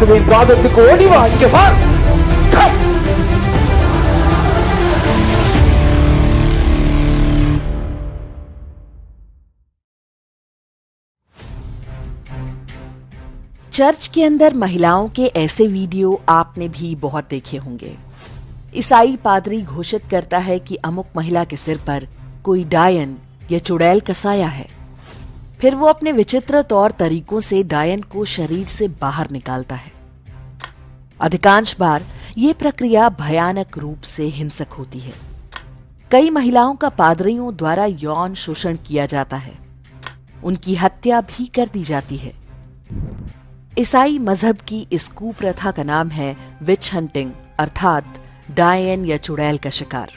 இயேசுவின் பாதத்துக்கு ஓடி வா, இங்க வா. चर्च के अंदर महिलाओं के ऐसे वीडियो आपने भी बहुत देखे होंगे। ईसाई पादरी घोषित करता है कि अमुक महिला के सिर पर कोई डायन या चुड़ैल कसाया है। फिर वो अपने विचित्र तौर तरीकों से डायन को शरीर से बाहर निकालता है। अधिकांश बार ये प्रक्रिया भयानक रूप से हिंसक होती है। कई महिलाओं का पादरियों द्वारा यौन शोषण किया जाता है, उनकी हत्या भी कर दी जाती है। ईसाई मजहब की इस कुप्रथा का नाम है विच हंटिंग, अर्थात डायन या चुड़ैल का शिकार।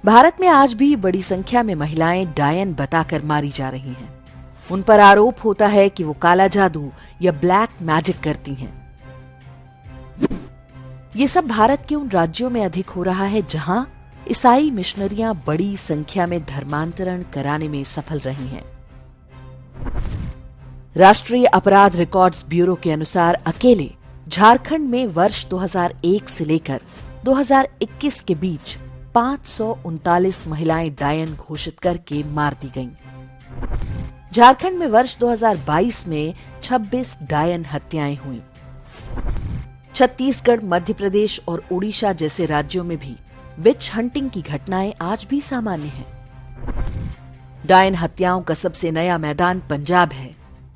भारत में आज भी बड़ी संख्या में महिलाएं डायन बताकर मारी जा रही हैं। उन पर आरोप होता है कि वो काला जादू या ब्लैक मैजिक करती हैं। ये सब भारत के उन राज्यों में अधिक हो रहा है जहां ईसाई मिशनरियां बड़ी संख्या में धर्मांतरण कराने में सफल रही हैं। राष्ट्रीय अपराध रिकॉर्ड्स ब्यूरो के अनुसार अकेले झारखंड में वर्ष 2001 से लेकर 2021 के बीच 539 महिलाएं डायन घोषित करके मार दी गईं। झारखंड में वर्ष 2022 में 26 डायन हत्याएं हुई। छत्तीसगढ़, मध्य प्रदेश और उड़ीसा जैसे राज्यों में भी विच हंटिंग की घटनाएं आज भी सामान्य हैं। डायन हत्याओं का सबसे नया मैदान पंजाब है।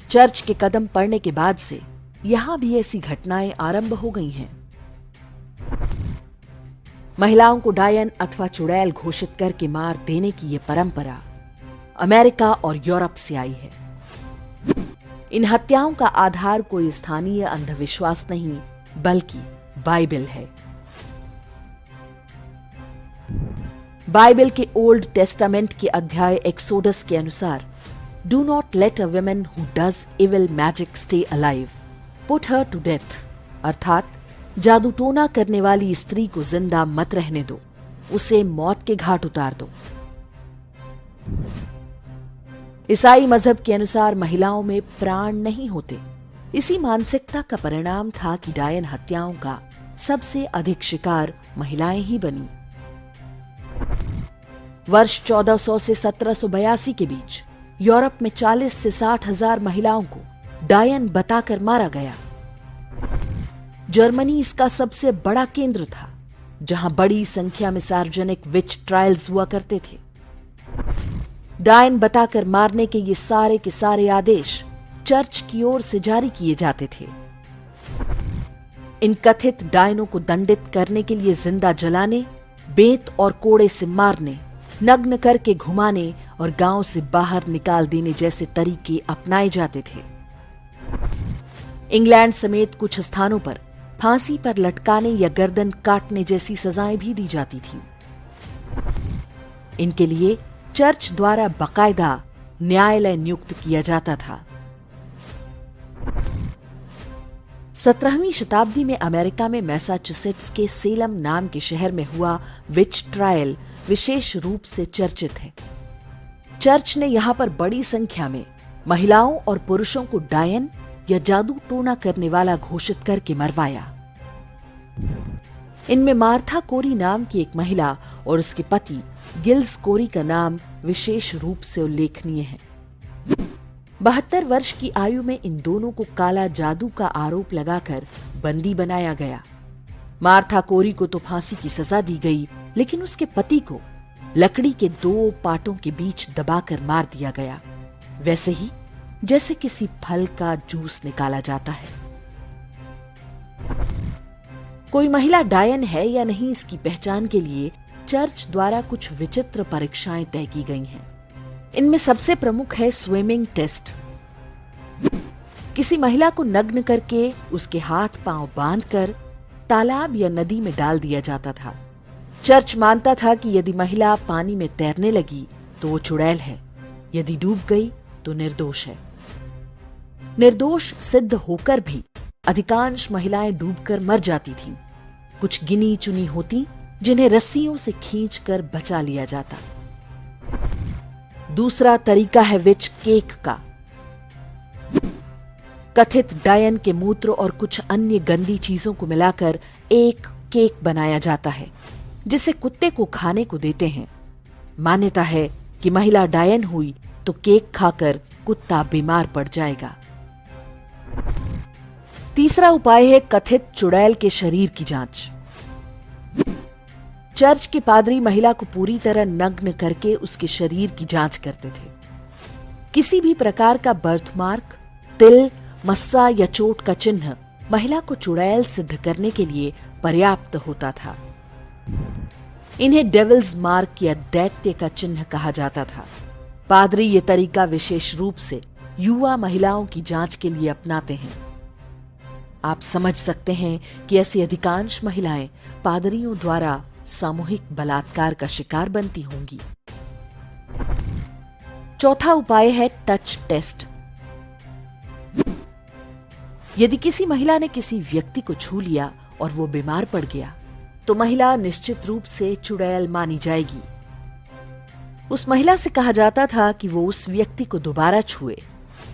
चर्च के कदम पड़ने के बाद से यहां भी ऐसी घटनाएं आरंभ हो गई हैं। महिलाओं को डायन अथवा चुड़ैल घोषित करके मार देने की ये परंपरा अमेरिका और यूरोप से आई है। इन हत्याओं का आधार कोई स्थानीय अंधविश्वास नहीं, बल्कि बाइबल है। बाइबल के ओल्ड टेस्टामेंट के अध्याय एक्सोडस के अनुसार, do not let a woman who does evil magic stay alive, put her to death, अर्थात जादू टोना करने वाली स्त्री को जिंदा मत रहने दो, उसे मौत के घाट उतार दो। ईसाई मजहब के अनुसार महिलाओं में प्राण नहीं होते। इसी मानसिकता का परिणाम था कि डायन हत्याओं का सबसे अधिक शिकार महिलाएं ही बनी। वर्ष 1400 से 1782 के बीच यूरोप में 40 से 60 हजार महिलाओं को डायन बताकर मारा गया। जर्मनी इसका सबसे बड़ा केंद्र था, जहां बड़ी संख्या में सार्वजनिक विच ट्रायल्स हुआ करते थे। डायन बताकर मारने के ये सारे के सारे आदेश चर्च की ओर से जारी किए जाते थे। इन कथित डायनों को दंडित करने के लिए जिंदा जलाने, बेंत और कोड़े से मारने, नग्न करके घुमाने और गांव से बाहर निकाल देने जैसे तरीके अपनाए जाते थे। इंग्लैंड समेत कुछ स्थानों पर फांसी पर लटकाने या गर्दन काटने जैसी सजाएं भी दी जाती थीं। इनके लिए चर्च द्वारा बाकायदा न्यायालय नियुक्त किया जाता था। 17वीं शताब्दी में अमेरिका में मैसाचुसेट्स के सेलम नाम के शहर में हुआ विच ट्रायल विशेष रूप से चर्चित है। चर्च ने यहां पर बड़ी संख्या में महिलाओं और पुरुषों को डायन या जादू टोना करने वाला घोषित करके मरवाया। इनमें मार्था कोरी नाम की एक महिला और उसके पति गिल्स कोरी का नाम विशेष रूप से उल्लेखनीय है। 72 वर्ष की आयु में इन दोनों को काला जादू का आरोप लगाकर बंदी बनाया गया। मार्था कोरी को तो फांसी की सजा दी गई, लेकिन उसके पति को लकड़ी के 2 पाटों के बीच दबाकर मार दिया गया, वैसे ही जैसे किसी फल का जूस निकाला जाता है। कोई महिला डायन है या नहीं, इसकी पहचान के लिए चर्च द्वारा कुछ विचित्र परीक्षाएं तय की गई हैं। इनमें सबसे प्रमुख है स्विमिंग टेस्ट। किसी महिला को नग्न करके उसके हाथ पांव बांधकर तालाब या नदी में डाल दिया जाता था। चर्च मानता था कि यदि महिला पानी में तैरने लगी तो वो चुड़ैल है, यदि डूब गई तो निर्दोष है। निर्दोष सिद्ध होकर भी अधिकांश महिलाएं डूबकर मर जाती थीं। कुछ गिनी चुनी होती जिन्हें रस्सियों से खींचकर बचा लिया जाता। दूसरा तरीका है विच केक का। कथित डायन के मूत्र और कुछ अन्य गंदी चीजों को मिलाकर एक केक बनाया जाता है जिसे कुत्ते को खाने को देते हैं। मान्यता है कि महिला डायन हुई तो केक खाकर कुत्ता बीमार पड़ जाएगा। तीसरा उपाय है कथित चुड़ैल के शरीर की जांच। चर्च के पादरी महिला को पूरी तरह नग्न करके उसके शरीर की जांच करते थे। किसी भी प्रकार का बर्थमार्क, तिल, मस्सा या चोट का चिन्ह महिला को चुड़ैल सिद्ध करने के लिए पर्याप्त होता था। इन्हें डेविल्स मार्क या दैत्य का चिन्ह कहा जाता था। पादरी ये तरीका विशेष रूप से युवा महिलाओं की जांच के लिए अपनाते हैं। आप समझ सकते हैं कि ऐसी अधिकांश महिलाएं पादरियों द्वारा सामूहिक बलात्कार का शिकार बनती होंगी। चौथा उपाय है टच टेस्ट। यदि किसी महिला ने किसी व्यक्ति को छू लिया और वो बीमार पड़ गया तो महिला निश्चित रूप से चुड़ैल मानी जाएगी। उस महिला से कहा जाता था कि वो उस व्यक्ति को दोबारा छुए।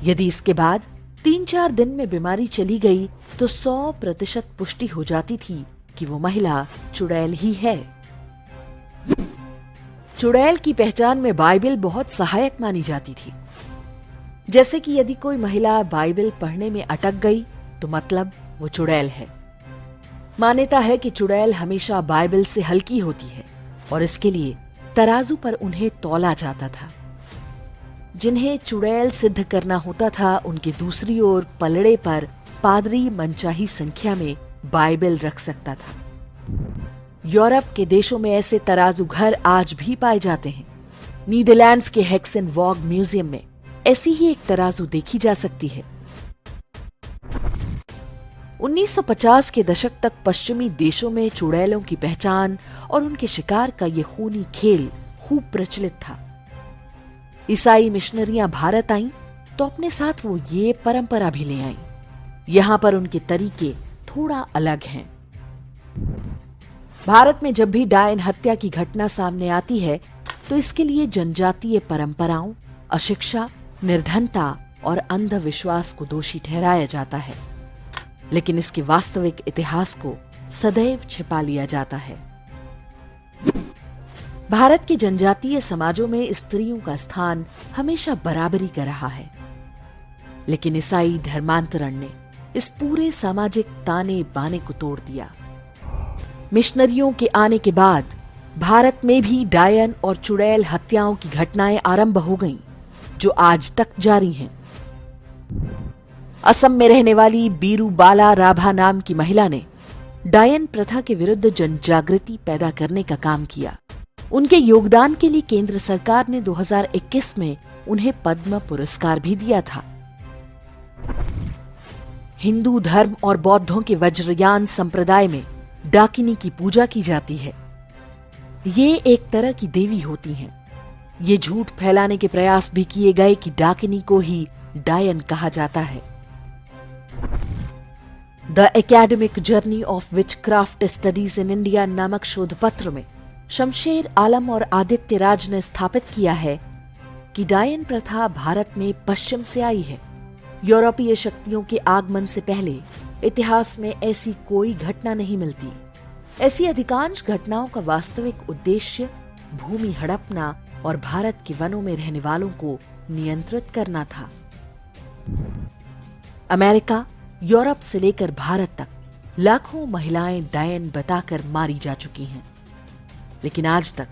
यदि इसके बाद 3-4 दिन में बीमारी चली गई तो 100% पुष्टि हो जाती थी कि वो महिला चुड़ैल ही है। चुड़ैल की पहचान में बाइबल बहुत सहायक मानी जाती थी। जैसे कि यदि कोई महिला बाइबल पढ़ने में अटक गई तो मतलब वो चुड़ैल है। मान्यता है कि चुड़ैल हमेशा बाइबल से हल्की होती है और इसके लिए तराजू पर उन्हें तौला जाता था। जिन्हें चुड़ैल सिद्ध करना होता था उनके दूसरी ओर पलड़े पर पादरी मनचाही संख्या में बाइबल रख सकता था। यूरोप के देशों में ऐसे तराजू घर आज भी पाए जाते हैं। नीदरलैंड्स के हेक्सन वॉग म्यूजियम में ऐसी ही एक तराजू देखी जा सकती है। 1950 के दशक तक पश्चिमी देशों में चुड़ैलों की पहचान और उनके शिकार का ये खूनी खेल खूब प्रचलित था। ईसाई मिशनरियां भारत आईं तो अपने साथ वो ये परंपरा भी ले आईं। यहां पर उनके तरीके थोड़ा अलग हैं। भारत में जब भी डायन हत्या की घटना सामने आती है तो इसके लिए जनजातीय परंपराओं, अशिक्षा, निर्धनता और अंधविश्वास को दोषी ठहराया जाता है, लेकिन इसके वास्तविक इतिहास को सदैव छिपा लिया जाता है। भारत के जनजातीय समाजों में स्त्रियों का स्थान हमेशा बराबरी का रहा है, लेकिन ईसाई धर्मांतरण ने इस पूरे सामाजिक ताने बाने को तोड़ दिया। मिशनरियों के आने के बाद भारत में भी डायन और चुड़ैल हत्याओं की घटनाएं आरंभ हो गईं, जो आज तक जारी हैं। असम में रहने वाली बीरू बाला राभा नाम की महिला ने डायन प्रथा के विरुद्ध जनजागृति पैदा करने का काम किया। उनके योगदान के लिए केंद्र सरकार ने 2021 में उन्हें पद्म पुरस्कार भी दिया था। हिंदू धर्म और बौद्धों के वज्रयान संप्रदाय में डाकिनी की पूजा की जाती है। ये एक तरह की देवी होती हैं। ये झूठ फैलाने के प्रयास भी किए गए कि डाकिनी को ही डायन कहा जाता है। The academic journey of witchcraft studies in India नामक शोध पत्र में शमशेर आलम और आदित्य राज ने स्थापित किया है कि डायन प्रथा भारत में पश्चिम से आई है। यूरोपीय शक्तियों के आगमन से पहले इतिहास में ऐसी कोई घटना नहीं मिलती। ऐसी अधिकांश घटनाओं का वास्तविक उद्देश्य भूमि हड़पना और भारत के वनों में रहने वालों को नियंत्रित करना था। अमेरिका, यूरोप से लेकर भारत तक लाखों महिलाएं डायन बताकर मारी जा चुकी हैं, लेकिन आज तक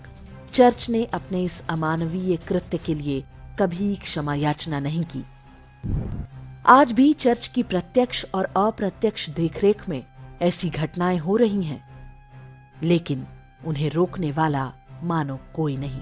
चर्च ने अपने इस अमानवीय कृत्य के लिए कभी क्षमा याचना नहीं की। आज भी चर्च की प्रत्यक्ष और अप्रत्यक्ष देखरेख में ऐसी घटनाएं हो रही हैं, लेकिन उन्हें रोकने वाला मानो कोई नहीं।